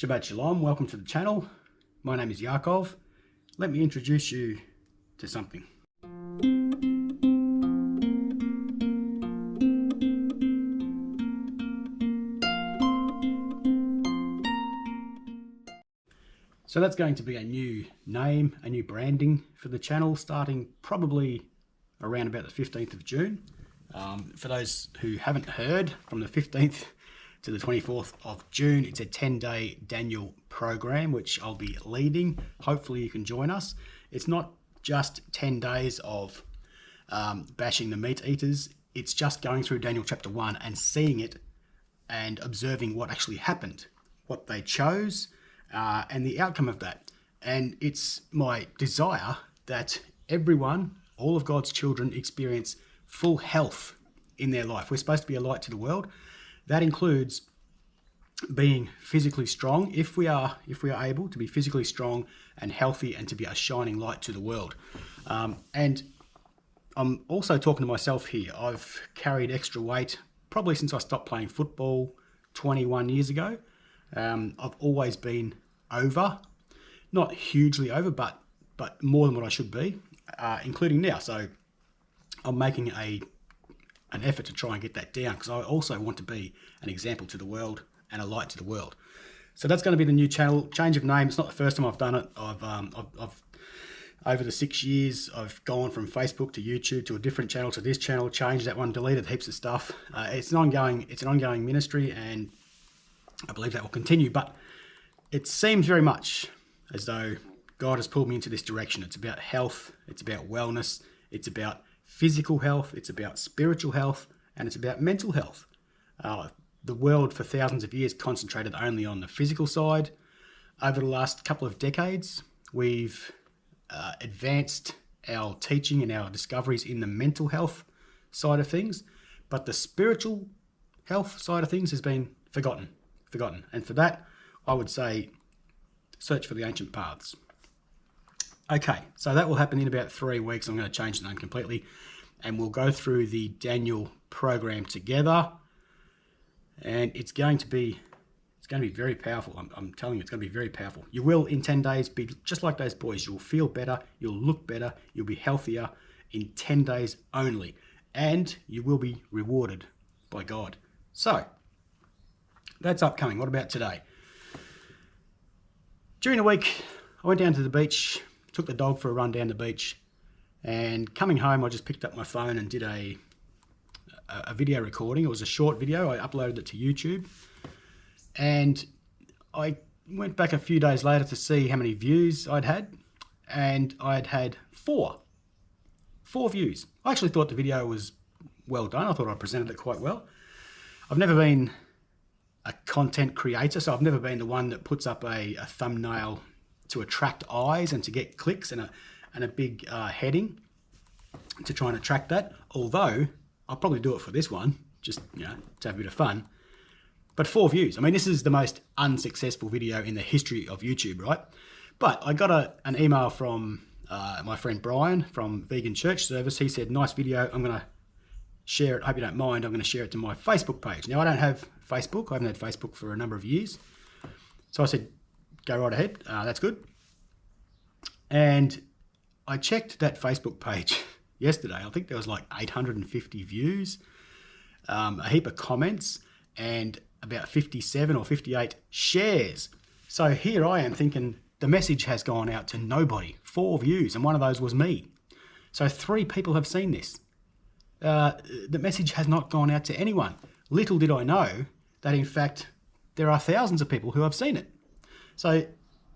Shabbat Shalom, welcome to the channel. My name is Yaakov. Let me introduce you to something. So that's going to be a new name, a new branding for the channel, starting probably around about the 15th of June. For those who haven't heard, from the 15th to the 24th of June, it's a 10-day Daniel program, which I'll be leading. Hopefully you can join us. It's not just 10 days of bashing the meat eaters. It's just going through Daniel chapter 1 and seeing it and observing what actually happened, what they chose, and the outcome of that. And it's my desire that everyone, all of God's children, experience full health in their life. We're supposed to be a light to the world. That includes being physically strong, if we are able to be physically strong and healthy and to be a shining light to the world. And I'm also talking to myself here. I've carried extra weight probably since I stopped playing football 21 years ago. I've always been over, not hugely over, but more than what I should be, including now. So I'm making an effort to try and get that down, because I also want to be an example to the world and a light to the world. So that's going to be the new channel. Change of name. It's not the first time I've done it. I've over the 6 years, I've gone from Facebook to YouTube to a different channel to this channel, changed that one, deleted heaps of stuff. It's an ongoing ministry, and I believe that will continue. But it seems very much as though God has pulled me into this direction. It's about health. It's about wellness. It's about physical health. It's about spiritual health, and it's about mental health. The world for thousands of years concentrated only on the physical side. Over the last couple of decades, we've advanced our teaching and our discoveries in the mental health side of things, but the spiritual health side of things has been forgotten. And for that, I would say search for the ancient paths. Okay, so that will happen in about 3 weeks. I'm going to change the name completely, and we'll go through the Daniel program together. And it's going to be very powerful. I'm telling you, it's going to be very powerful. You will, in 10 days, be just like those boys. You'll feel better. You'll look better. You'll be healthier in 10 days only. And you will be rewarded by God. So, that's upcoming. What about today? During the week, I went down to the beach, took the dog for a run down the beach, and coming home, I just picked up my phone and did a video recording. It was a short video. I uploaded it to YouTube, and I went back a few days later to see how many views I'd had, and I'd had four views. I actually thought the video was well done. I thought I presented it quite well. I've never been a content creator, so I've never been the one that puts up a thumbnail to attract eyes and to get clicks and a big heading to try and attract that, although I'll probably do it for this one, just to have a bit of fun. But 4 views. I mean, this is the most unsuccessful video in the history of YouTube, right? But I got an email from my friend Brian from Vegan Church Service. He said, nice video, I'm going to share it. I hope you don't mind. I'm going to share it to my Facebook page. Now, I don't have Facebook. I haven't had Facebook for a number of years. So I said, go right ahead. That's good. And I checked that Facebook page yesterday. I think there was like 850 views, a heap of comments, and about 57 or 58 shares. So here I am thinking the message has gone out to nobody. 4 views, and one of those was me. So 3 people have seen this. The message has not gone out to anyone. Little did I know that, in fact, there are thousands of people who have seen it. So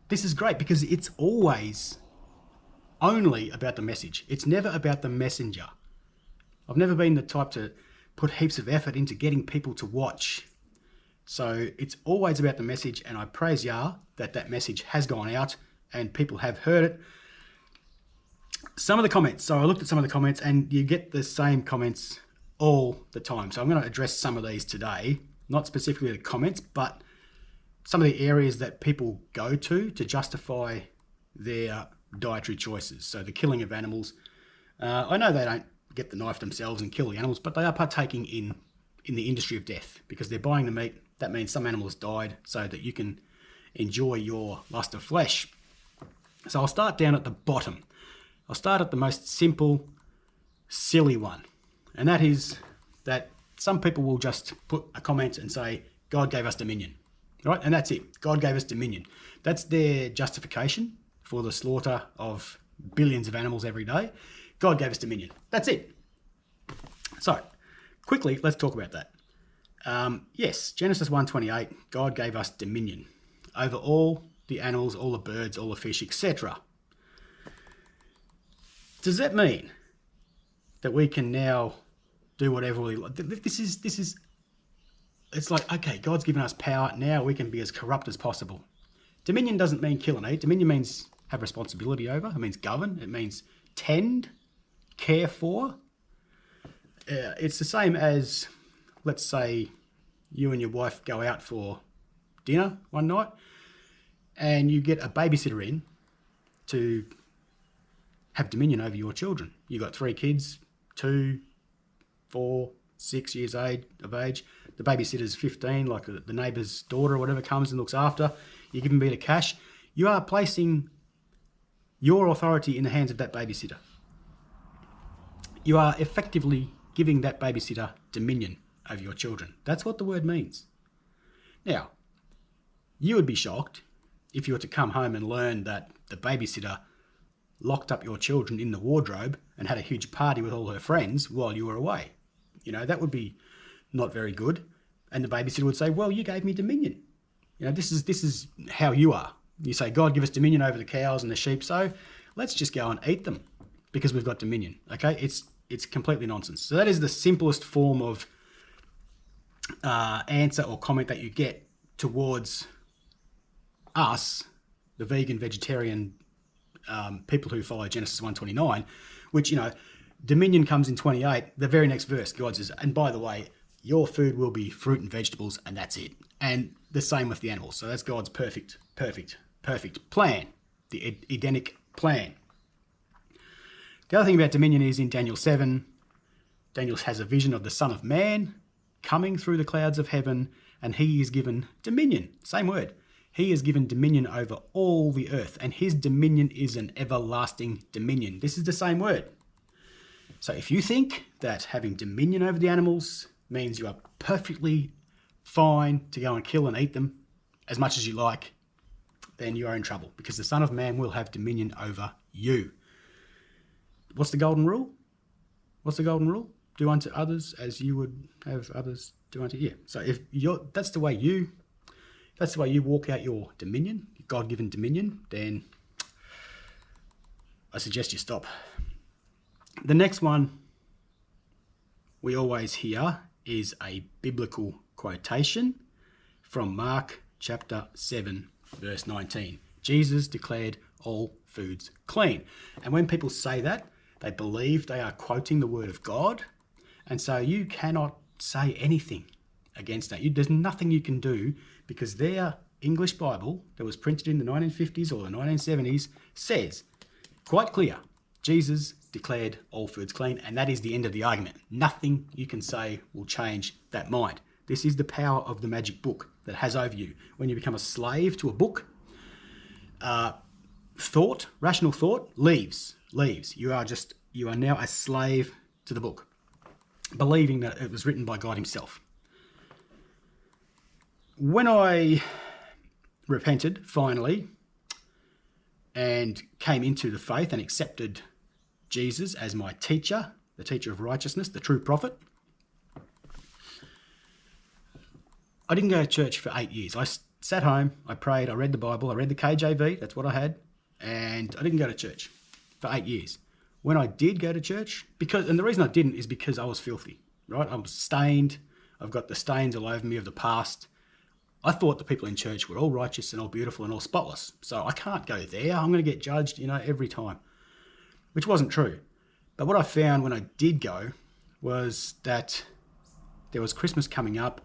this is great, because it's always only about the message. It's never about the messenger. I've never been the type to put heaps of effort into getting people to watch. So it's always about the message, and I praise Yah that message has gone out and people have heard it. Some of the comments, so I looked at some of the comments, and you get the same comments all the time. So I'm going to address some of these today, not specifically the comments, but some of the areas that people go to justify their dietary choices. So the killing of animals. I know they don't get the knife themselves and kill the animals, but they are partaking in the industry of death, because they're buying the meat. That means some animals died so that you can enjoy your lust of flesh. So I'll start down at the bottom. I'll start at the most simple, silly one. And that is that some people will just put a comment and say, God gave us dominion, right? And that's it. God gave us dominion. That's their justification for the slaughter of billions of animals every day. God gave us dominion. That's it. So quickly, let's talk about that. Yes, Genesis 1:28, God gave us dominion over all the animals, all the birds, all the fish, etc. Does that mean that we can now do whatever we like? This is, it's like, okay, God's given us power, now we can be as corrupt as possible. Dominion doesn't mean kill and eat. Dominion means have responsibility over. It means govern. It means tend, care for. It's the same as, let's say, you and your wife go out for dinner one night and you get a babysitter in to have dominion over your children. You've got 3 kids, 2, 4, 6 years of age. The babysitter's 15, like the neighbour's daughter or whatever comes and looks after. You give them a bit of cash. You are placing your authority in the hands of that babysitter. You are effectively giving that babysitter dominion over your children. That's what the word means. Now, you would be shocked if you were to come home and learn that the babysitter locked up your children in the wardrobe and had a huge party with all her friends while you were away. You know, that would be not very good. And the babysitter would say, well, you gave me dominion. You know, this is how you are. You say, God, give us dominion over the cows and the sheep, so let's just go and eat them because we've got dominion. Okay, it's completely nonsense. So that is the simplest form of answer or comment that you get towards us, the vegan, vegetarian people who follow Genesis 1:29, which, you know, dominion comes in 28. The very next verse, God says, and by the way, your food will be fruit and vegetables, and that's it. And the same with the animals. So that's God's perfect plan, the Edenic plan. The other thing about dominion is in Daniel 7, Daniel has a vision of the Son of Man coming through the clouds of heaven, and he is given dominion. Same word. He is given dominion over all the earth, and his dominion is an everlasting dominion. This is the same word. So if you think that having dominion over the animals means you are perfectly fine to go and kill and eat them as much as you like, then you are in trouble, because the Son of Man will have dominion over you. What's the golden rule? What's the golden rule? Do unto others as you would have others do unto you. So if that's the way you walk out your dominion, God-given dominion, then I suggest you stop. The next one we always hear is a biblical quotation from Mark chapter 7, verse 19. Jesus declared all foods clean. And when people say that, they believe they are quoting the word of God. And so you cannot say anything against that. There's nothing you can do, because their English Bible that was printed in the 1950s or the 1970s says quite clear, Jesus declared all foods clean, and that is the end of the argument. Nothing you can say will change that mind. This is the power of the magic book that has over you. When you become a slave to a book, rational thought leaves. You are now a slave to the book, believing that it was written by God himself. When I repented finally and came into the faith and accepted Jesus as my teacher, the teacher of righteousness, the true prophet, I didn't go to church for 8 years. I sat home, I prayed, I read the Bible, I read the KJV, that's what I had, and I didn't go to church for 8 years. When I did go to church, and the reason I didn't is because I was filthy, right? I was stained. I've got the stains all over me of the past. I thought the people in church were all righteous and all beautiful and all spotless. So I can't go there. I'm going to get judged, every time, which wasn't true. But what I found when I did go was that there was Christmas coming up,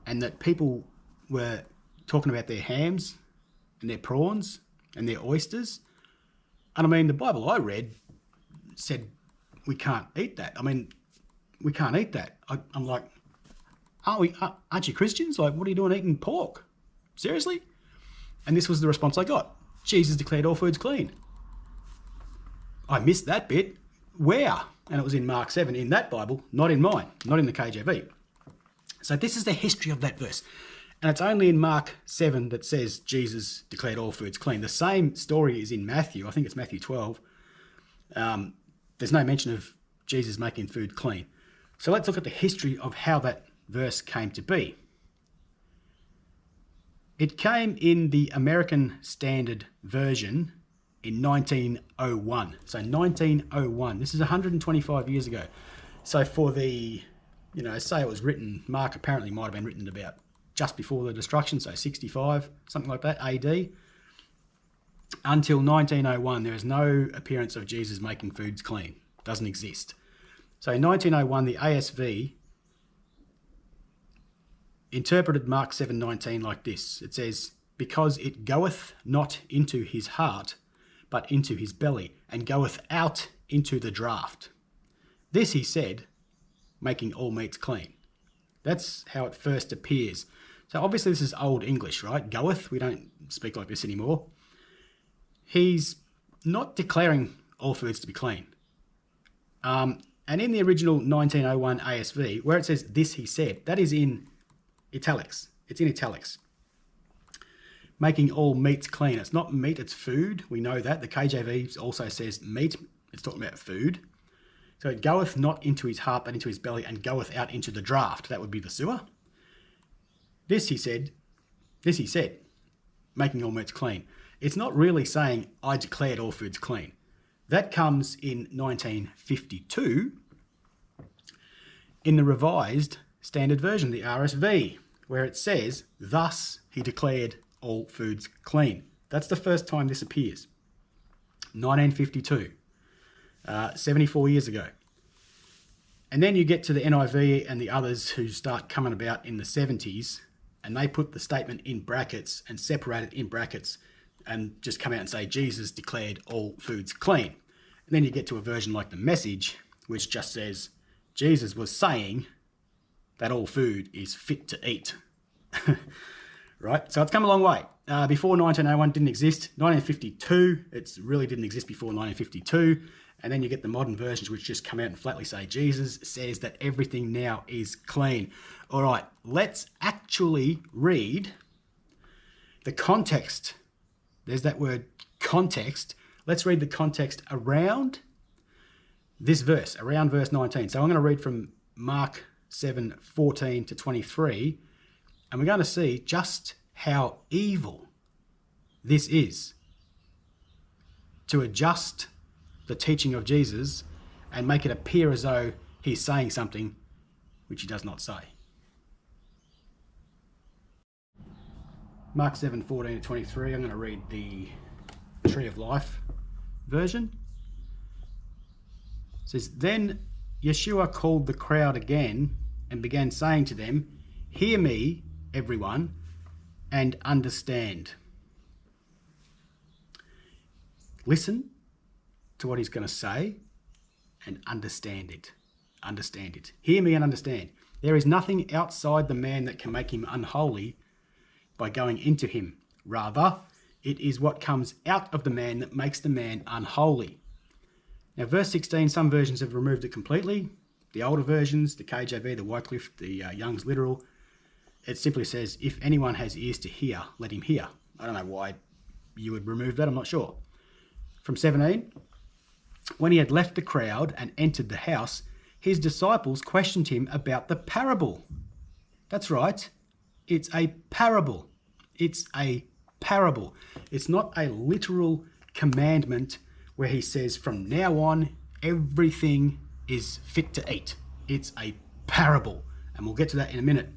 and that people were talking about their hams and their prawns and their oysters. And I mean, the Bible I read said we can't eat that. I mean, we can't eat that. I'm like, aren't you Christians? Like, what are you doing eating pork? Seriously? And this was the response I got. Jesus declared all foods clean. I missed that bit. Where? And it was in Mark 7 in that Bible, not in mine, not in the KJV. So this is the history of that verse. And it's only in Mark 7 that says Jesus declared all foods clean. The same story is in Matthew. I think it's Matthew 12. There's no mention of Jesus making food clean. So let's look at the history of how that verse came to be. It came in the American Standard Version in 1901. So 1901. This is 125 years ago. So for the, say it was written, Mark apparently might have been written about just before the destruction, so 65, something like that, AD. Until 1901, there is no appearance of Jesus making foods clean. Doesn't exist. So in 1901, the ASV interpreted Mark 7:19 like this. It says, "Because it goeth not into his heart, but into his belly, and goeth out into the draught. This he said, making all meats clean." That's how it first appears. So obviously this is Old English, right? Goeth, we don't speak like this anymore. He's not declaring all foods to be clean. And in the original 1901 ASV, where it says, "this he said," that is in italics. It's in italics. Making all meats clean. It's not meat, it's food. We know that. The KJV also says meat. It's talking about food. So it goeth not into his heart, but into his belly, and goeth out into the draught. That would be the sewer. This he said, making all meats clean. It's not really saying, "I declared all foods clean." That comes in 1952 in the Revised Standard Version, the RSV, where it says, "Thus he declared all foods clean." That's the first time this appears. 1952, 74 years ago. And then you get to the NIV and the others who start coming about in the 70s, and they put the statement in brackets and separate it in brackets and just come out and say, "Jesus declared all foods clean." And then you get to a version like the Message, which just says, "Jesus was saying that all food is fit to eat." Right? So it's come a long way. Before 1901 didn't exist. 1952, it really didn't exist before 1952. And then you get the modern versions which just come out and flatly say, "Jesus says that everything now is clean." All right, let's actually read the context. There's that word context. Let's read the context around this verse, around verse 19. So I'm going to read from Mark 7:14 to 23, and we're going to see just how evil this is to adjust the teaching of Jesus and make it appear as though he's saying something which he does not say. Mark 7:14 to 23, I'm going to read the Tree of Life version. It says, "Then Yeshua called the crowd again and began saying to them, 'Hear me, everyone, and understand.'" Listen to what he's going to say and understand it. Understand it. Hear me and understand. There is nothing outside the man that can make him unholy by going into him. Rather, it is what comes out of the man that makes the man unholy. Now, verse 16, some versions have removed it completely. The older versions, the KJV, the Wycliffe, the Young's Literal, it simply says, "If anyone has ears to hear, let him hear." I don't know why you would remove that, I'm not sure. From 17, "When he had left the crowd and entered the house, his disciples questioned him about the parable." That's right. It's a parable. It's a parable. It's not a literal commandment where he says, "From now on, everything is fit to eat." It's a parable. And we'll get to that in a minute.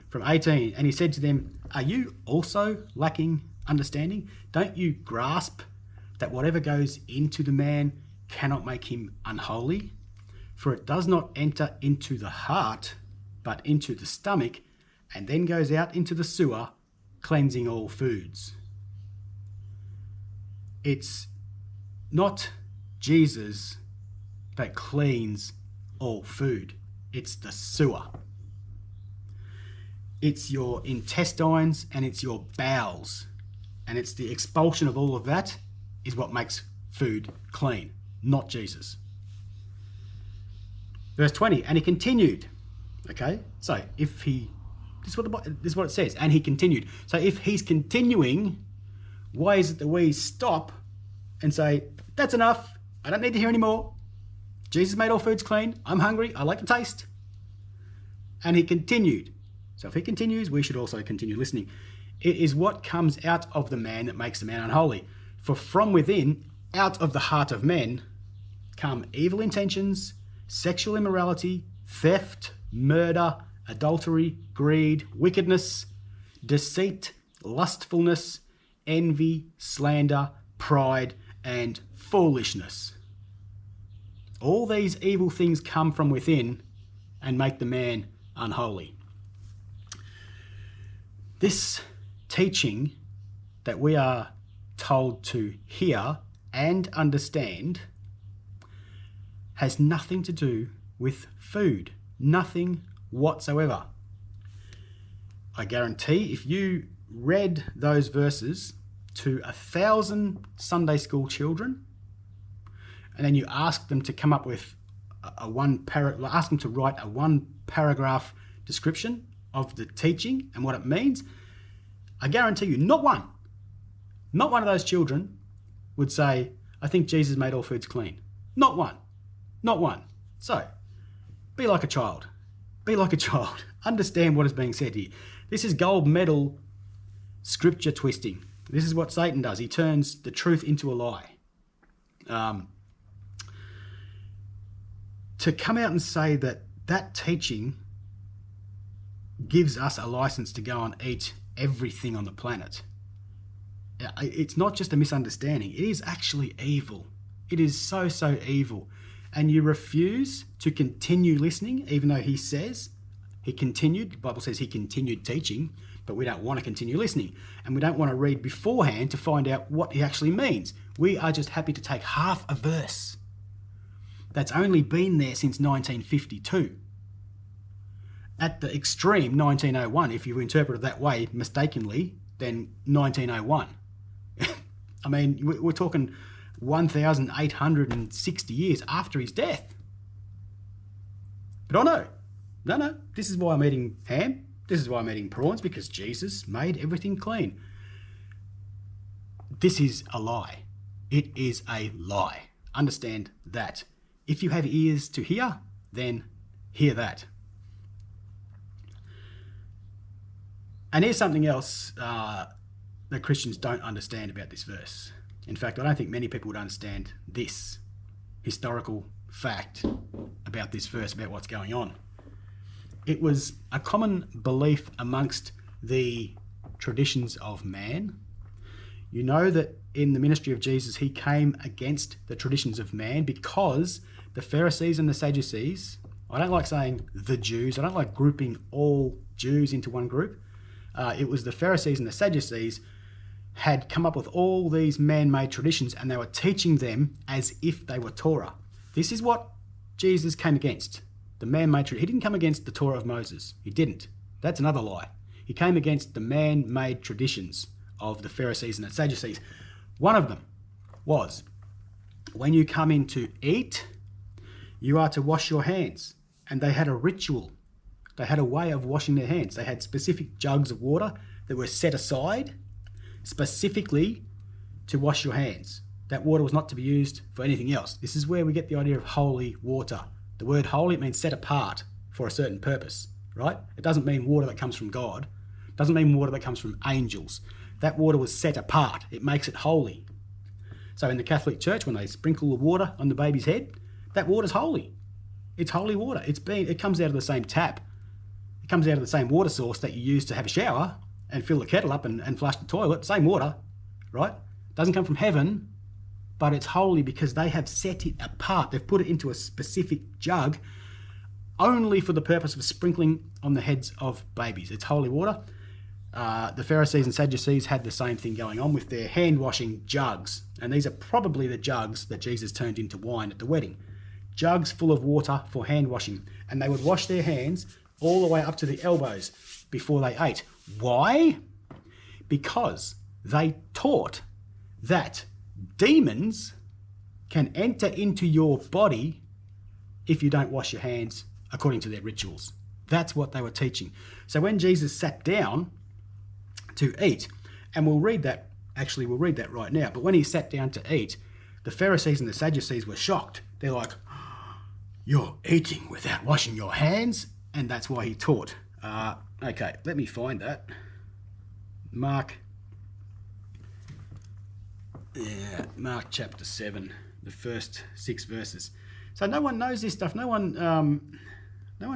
From 18, "And he said to them, 'Are you also lacking understanding? Don't you grasp that whatever goes into the man cannot make him unholy? For it does not enter into the heart, but into the stomach, and then goes out into the sewer, cleansing all foods.'" It's not Jesus that cleans all food. It's the sewer. It's your intestines and it's your bowels And it's the expulsion of all of that is what makes food clean, not Jesus. Verse 20, and he continued. Okay, so if he, this is what it says, and he continued. So if he's continuing, why is it that we stop and say, that's enough, I don't need to hear any more. Jesus made all foods clean, I'm hungry, I like the taste. And he continued. So if he continues, we should also continue listening. It is what comes out of the man that makes the man unholy. For from within, out of the heart of men, come evil intentions, sexual immorality, theft, murder, adultery, greed, wickedness, deceit, lustfulness, envy, slander, pride, and foolishness. All these evil things come from within and make the man unholy. This teaching that we are told to hear and understand has nothing to do with food. Nothing whatsoever. I guarantee if you read those verses to 1,000 Sunday school children and then you ask them to come up with ask them to write a one paragraph description of the teaching and what it means, I guarantee you not one of those children would say, I think Jesus made all foods clean. Not one. So, be like a child. Be like a child. Understand what is being said here. This is gold medal scripture twisting. This is what Satan does. He turns the truth into a lie. To come out and say that that teaching gives us a license to go and eat everything on the planet, it's not just a misunderstanding. It is actually evil. It is so, so evil. And you refuse to continue listening, even though he says he continued. The Bible says he continued teaching, but we don't want to continue listening. And we don't want to read beforehand to find out what he actually means. We are just happy to take half a verse that's only been there since 1952. At the extreme, 1901, if you interpret it that way mistakenly, then 1901. I mean, we're talking 1,860 years after his death. But no, this is why I'm eating ham. This is why I'm eating prawns, because Jesus made everything clean. This is a lie. It is a lie. Understand that. If you have ears to hear, then hear that. And here's something else that Christians don't understand about this verse. In fact, I don't think many people would understand this historical fact about this verse, about what's going on. It was a common belief amongst the traditions of man. You know that in the ministry of Jesus, he came against the traditions of man because the Pharisees and the Sadducees, I don't like saying the Jews, I don't like grouping all Jews into one group. It was the Pharisees and the Sadducees had come up with all these man-made traditions, and they were teaching them as if they were Torah. This is what Jesus came against, the man-made tradition. He didn't come against the Torah of Moses. He didn't. That's another lie. He came against the man-made traditions of the Pharisees and the Sadducees. One of them was, when you come in to eat, you are to wash your hands. And they had a ritual. They had a way of washing their hands. They had specific jugs of water that were set aside specifically to wash your hands. That water was not to be used for anything else. This is where we get the idea of holy water. The word holy, it means set apart for a certain purpose, right? It doesn't mean water that comes from God. It doesn't mean water that comes from angels. That water was set apart. It makes it holy. So in the Catholic Church, when they sprinkle the water on the baby's head, that water's holy. It's holy water. It comes out of the same tap. It comes out of the same water source that you use to have a shower and fill the kettle up and flush the toilet. Same water, right? It doesn't come from heaven, but it's holy because they have set it apart. They've put it into a specific jug only for the purpose of sprinkling on the heads of babies. It's holy water. The Pharisees and Sadducees had the same thing going on with their hand-washing jugs. And these are probably the jugs that Jesus turned into wine at the wedding. Jugs full of water for hand-washing. And they would wash their hands all the way up to the elbows before they ate. Why? Because they taught that demons can enter into your body if you don't wash your hands according to their rituals. That's what they were teaching. So when Jesus sat down to eat, and we'll read that right now, but when he sat down to eat, the Pharisees and the Sadducees were shocked. They're like, "You're eating without washing your hands?" And that's why he taught. Okay, let me find that. Mark chapter 7, the first 6 verses. So no one knows this stuff. No one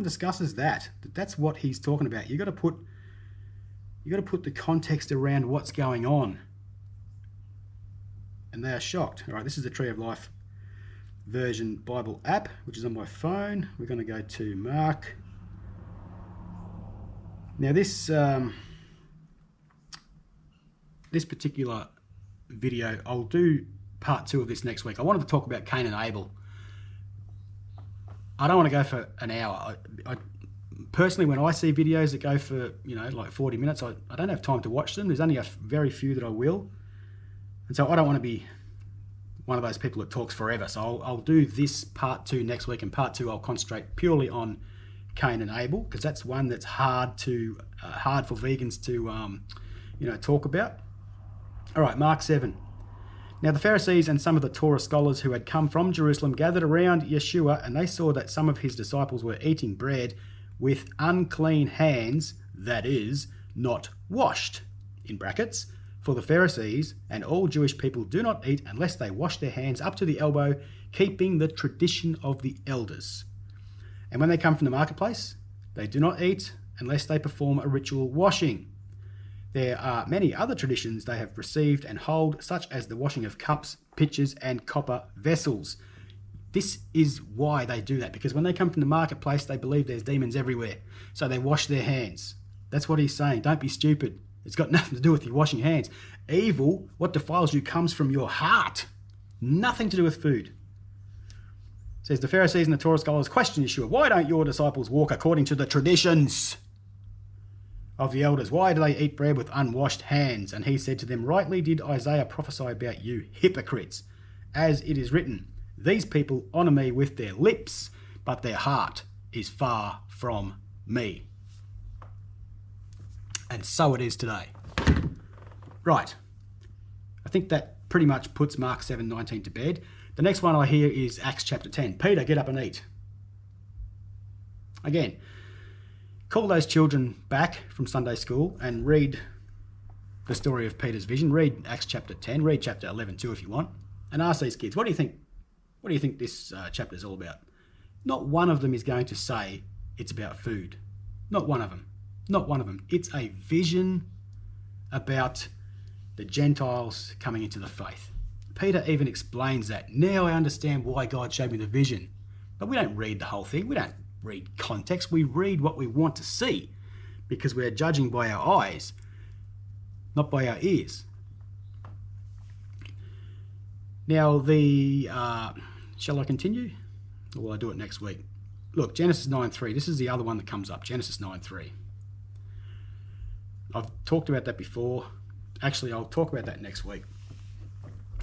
discusses that. That's what he's talking about. You got to put the context around what's going on. And they are shocked. All right, this is the Tree of Life version Bible app, which is on my phone. We're going to go to Mark. Now this particular video, I'll do part 2 of this next week. I wanted to talk about Cain and Abel. I don't want to go for an hour. I personally, when I see videos that go for, like 40 minutes, I don't have time to watch them. There's only a very few that I will. And so I don't want to be one of those people that talks forever. So I'll do this part 2 next week, and part 2 I'll concentrate purely on Cain and Abel, because that's one that's hard for vegans to talk about. All right, Mark 7. Now the Pharisees and some of the Torah scholars who had come from Jerusalem gathered around Yeshua, and they saw that some of his disciples were eating bread with unclean hands, that is, not washed, in brackets. For the Pharisees and all Jewish people do not eat unless they wash their hands up to the elbow, keeping the tradition of the elders. And when they come from the marketplace, they do not eat unless they perform a ritual washing. There are many other traditions they have received and hold, such as the washing of cups, pitchers, and copper vessels. This is why they do that, because when they come from the marketplace, they believe there's demons everywhere. So they wash their hands. That's what he's saying. Don't be stupid. It's got nothing to do with you washing your hands. Evil, what defiles you, comes from your heart. Nothing to do with food. It says the Pharisees and the Torah scholars questioned Yeshua, "Why don't your disciples walk according to the traditions of the elders? Why do they eat bread with unwashed hands?" And he said to them, "Rightly did Isaiah prophesy about you, hypocrites. As it is written, these people honor me with their lips, but their heart is far from me." And so it is today. Right. I think that pretty much puts Mark 7:19 to bed. The next one I hear is Acts chapter 10. Peter, get up and eat. Again, call those children back from Sunday school and read the story of Peter's vision. Read Acts chapter 10. Read chapter 11 too if you want. And ask these kids, what do you think? What do you think this chapter is all about? Not one of them is going to say it's about food. Not one of them. Not one of them. It's a vision about the Gentiles coming into the faith. Peter even explains that. Now I understand why God showed me the vision. But we don't read the whole thing. We don't read context. We read what we want to see, because we're judging by our eyes, not by our ears. Now shall I continue? Or will I do it next week? Look, Genesis 9:3. This is the other one that comes up. Genesis 9:3. I've talked about that before. Actually, I'll talk about that next week,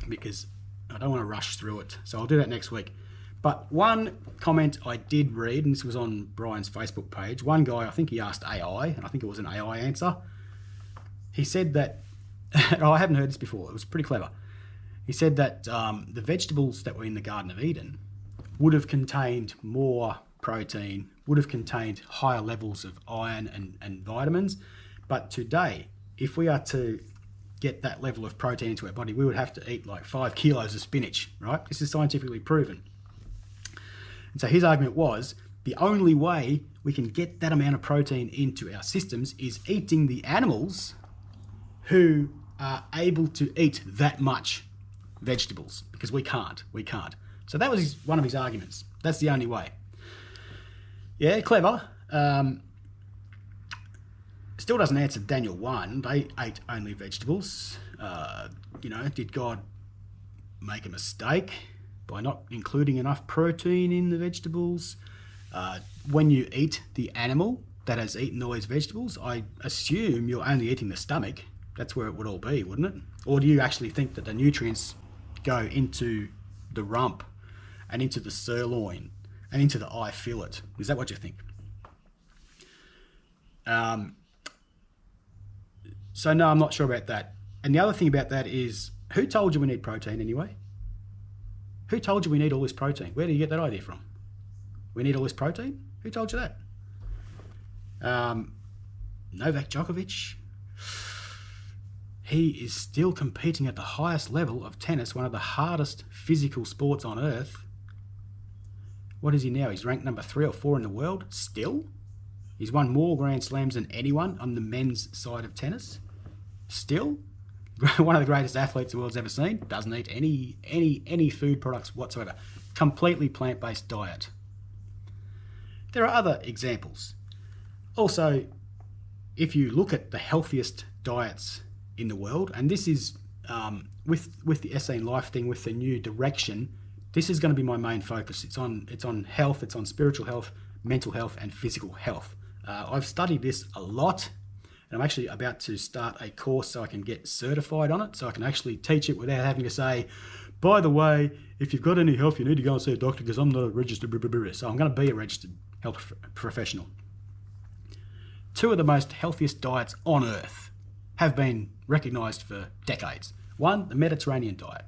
because I don't want to rush through it. So I'll do that next week. But one comment I did read, and this was on Brian's Facebook page, one guy, I think he asked AI, and I think it was an AI answer. He said that, I haven't heard this before, it was pretty clever. He said that the vegetables that were in the Garden of Eden would have contained more protein, would have contained higher levels of iron and vitamins. But today, if we are to get that level of protein into our body, we would have to eat like 5 kilos of spinach, right? This is scientifically proven. And so his argument was, the only way we can get that amount of protein into our systems is eating the animals who are able to eat that much vegetables, because we can't. So that was one of his arguments. That's the only way. Yeah, clever. Still doesn't answer Daniel 1. They ate only vegetables. Did God make a mistake by not including enough protein in the vegetables? When you eat the animal that has eaten all these vegetables, I assume you're only eating the stomach. That's where it would all be, wouldn't it? Or do you actually think that the nutrients go into the rump and into the sirloin and into the eye fillet? Is that what you think? So no, I'm not sure about that. And the other thing about that is, who told you we need protein anyway? Who told you we need all this protein? Where do you get that idea from? We need all this protein? Who told you that? Novak Djokovic, he is still competing at the highest level of tennis, one of the hardest physical sports on earth. What is he now? He's ranked number 3 or 4 in the world still. He's won more Grand Slams than anyone on the men's side of tennis. Still, one of the greatest athletes the world's ever seen. Doesn't eat any food products whatsoever. Completely plant-based diet. There are other examples. Also, if you look at the healthiest diets in the world, and this is with the Essene Life thing, with the new direction, this is going to be my main focus. It's on health, it's on spiritual health, mental health, and physical health. I've studied this a lot, and I'm actually about to start a course so I can get certified on it, so I can actually teach it without having to say, by the way, if you've got any health, you need to go and see a doctor because I'm not a registered. So I'm going to be a registered health professional. 2 of the most healthiest diets on earth have been recognised for decades. 1, the Mediterranean diet.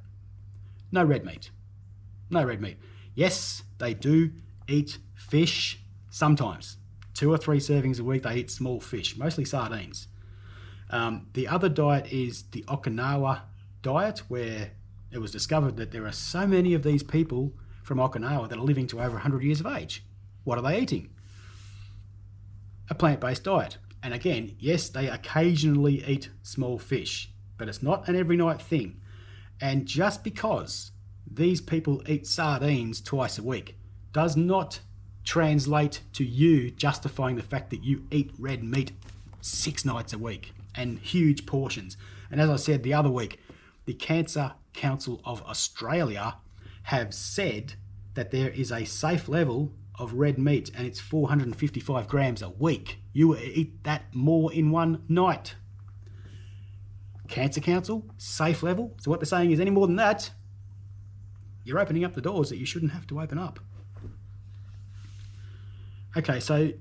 No red meat. No red meat. Yes, they do eat fish sometimes. 2 or 3 servings a week, they eat small fish, mostly sardines. The other diet is the Okinawa diet, where it was discovered that there are so many of these people from Okinawa that are living to over 100 years of age. What are they eating? A plant-based diet. And again, yes, they occasionally eat small fish, but it's not an every night thing. And just because these people eat sardines twice a week does not translate to you justifying the fact that you eat red meat 6 nights a week and huge portions. And as I said the other week, the Cancer Council of Australia have said that there is a safe level of red meat, and it's 455 grams a week. You will eat that more in one night. Cancer Council, safe level. So what they're saying is any more than that, you're opening up the doors that you shouldn't have to open up. Okay, so,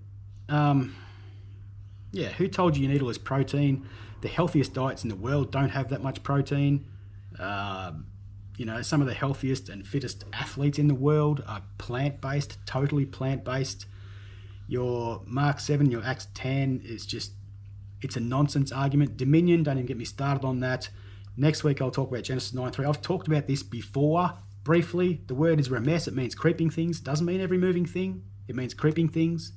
yeah, who told you need all this protein? The healthiest diets in the world don't have that much protein. You know, some of the healthiest and fittest athletes in the world are plant-based, totally plant-based. Your Mark 7, your Acts 10 is just, it's a nonsense argument. Dominion, don't even get me started on that. Next week I'll talk about Genesis 9:3. I've talked about this before, briefly. The word is remes. It means creeping things. Doesn't mean every moving thing. It means creeping things.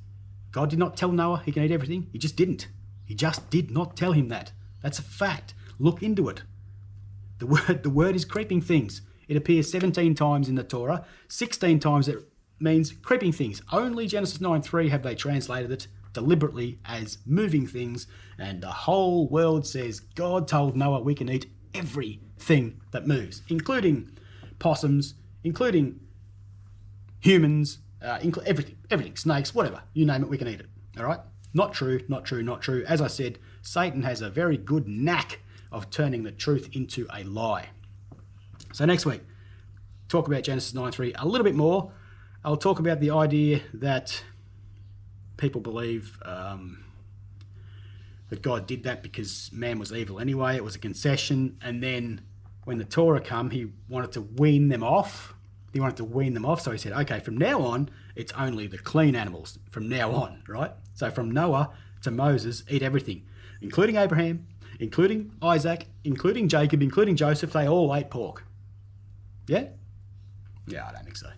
God did not tell Noah he can eat everything. He just didn't. He just did not tell him that. That's a fact. Look into it. The word is creeping things. It appears 17 times in the Torah. 16 times it means creeping things. Only Genesis 9:3 have they translated it deliberately as moving things, and the whole world says God told Noah we can eat everything that moves, including possums, including humans, everything, snakes, whatever, you name it, we can eat it. All right? Not true, not true, not true. As I said, Satan has a very good knack of turning the truth into a lie. So next week, talk about Genesis 9:3 a little bit more. I'll talk about the idea that people believe that God did that because man was evil anyway. It was a concession. And then when the Torah come, he wanted to wean them off. So he said, okay, from now on, it's only the clean animals from now on, right? So from Noah to Moses, eat everything, including Abraham, including Isaac, including Jacob, including Joseph. They all ate pork. Yeah? Yeah, I don't think so.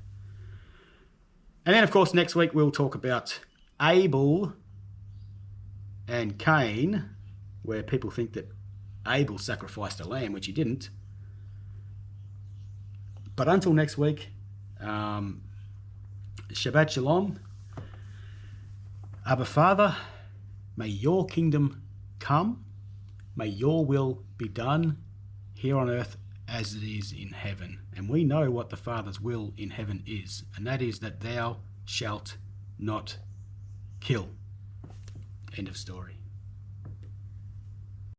And then, of course, next week we'll talk about Abel and Cain, where people think that Abel sacrificed a lamb, which he didn't. But until next week, Shabbat Shalom. Abba Father, may your kingdom come. May your will be done here on earth as it is in heaven. And we know what the Father's will in heaven is, and that is that thou shalt not kill. End of story.